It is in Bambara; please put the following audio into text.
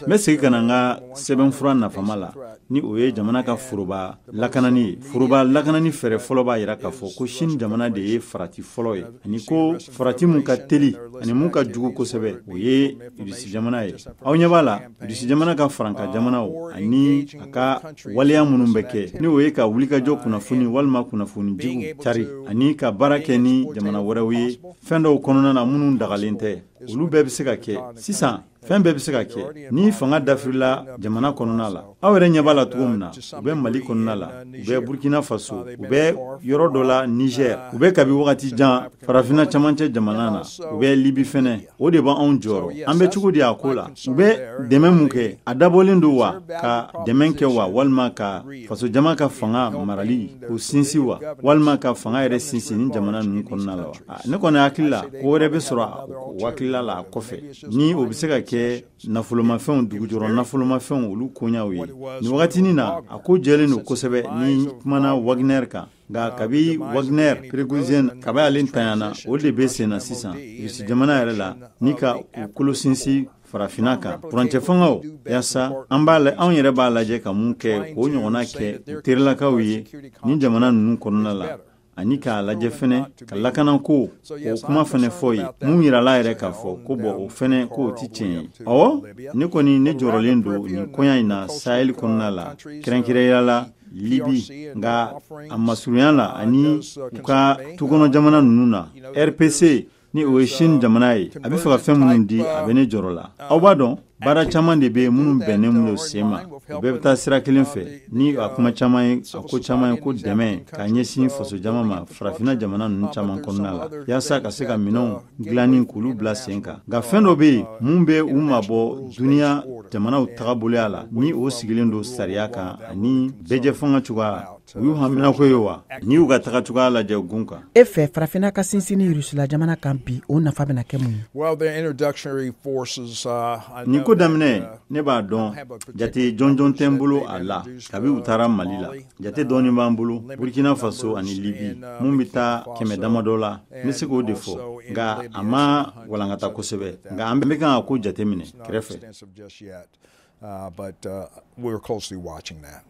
Messi kananga seben fura nafama la ni o ye jamana ka furuba lakanani fere fɔlɔ b'a yira k'a fɔ ko Chine jamana de ye farati fɔlɔ ye ani ko farati mun ka teli ani mun ka jugu kosɛbɛ o ye Rusi jamana ye aw ɲɛ b'a la Rusi jamana ka faranka jamanaw ani a ka waleya minnu bɛ kɛ ni o ye ka wulikajɔ kunnafoni walima kunnafoni jigu cari ani ka baara kɛ ni jamana wɛrɛw ye fɛn dɔw kɔnɔna na minnu dagalen tɛ olu bɛɛ bɛ se ka kɛ sisan fɛn bɛɛ bɛ se ka kɛ ni fanga dafirila jamana kɔnɔna la aw yɛrɛ ɲɛ b'a la cogo min na u bɛ Mali kɔnɔna la u bɛ Burkina Faso u bɛ yɔrɔ dɔ la Niger u bɛ kabi wagati jan farafinna camancɛ jamana na u bɛ Libi fɛnɛ o de b'anw jɔrɔ an bɛ cogo di a ko la u bɛ dɛmɛ mun kɛ a dabɔlen don wa ka dɛmɛ kɛ wa walima ka faso jama ka fanga marali k'o sinsin wa walima ka fanga yɛrɛ sinsin ni jamana ninnu kɔnɔna la wa ne kɔni hakili la ko wɛrɛ bɛ sɔrɔ o hakilila la a kɔfɛ ni o bɛ se ka kɛ nafolomafɛnw dugujɔrɔ nafolomafɛnw olu koɲaw ye ni wagatinin na a ko jɛlen don kosɛbɛ ni kumana Wagner kan nka kabi Wagner Prigozhin kabi ale tanyana o de bɛ sen na sisan Rusi jamana yɛrɛ la ni ka u kolo sinsin farafina kan furancɛ fangaw yasa an yɛrɛ b'a lajɛ ka mun kɛ k'o ɲɔgɔnna kɛ u terilakaw ye ni jamana ninnu kɔnɔna la ani k'a lajɛ fɛnɛ ka lakana ko o kuma fɛnɛ fɔ ye mun yirala yɛrɛ k'a fɔ ko bɔn o fɛnɛ ko o ti tiɲɛ ye awɔ ne kɔni ne jɔrɔlen don nin koɲa in na Sahel kɔnɔna la kɛrɛnkɛrɛnya la Libi nka a masurunya la ani u ka tukɔnɔ jamana ninnu na RPC ni o ye Chine jamana ye a bɛ fɛ ka fɛn minnu di a bɛ ne jɔrɔ la aw b'a dɔn baara caman de bɛ minnu bɛnnen don sen ma u bɛɛ bɛ taa sira kelen fɛ ni a kuma caman ye a ko caman ye ko dɛmɛ k'a ɲɛsin faso jama ma farafinna jamana ninnu caman kɔnɔna la yaasa ka se ka minɛnw dilanni k'olu bila sen kan nka fɛn dɔ bɛ yen mun bɛ u mabɔ duniya jamanaw tagaboloya la ni o sigilen don sariya kan ani bɛɛjɛ fanga cogoya u y'u hamina ko ye wa ni y'u ka taga cogoya lajɛ gun kan e fɛ farafinna ka sinsin ni Rusila jamana kan bi o nafa bɛna kɛ mun ye ni ko daminɛ ne b'a dɔn jate jɔnjɔn tɛ n bolo a la kabi u taara Mali la jate dɔɔni b'an bolo Burkina Faso ani Libi mun bɛ taa 100 damadɔ la n bɛ se k'o de fɔ nka a ma walankata kosɛbɛ nka an bɛ kan ka ko jate minɛ kɛrɛfɛ but we're closely watching that.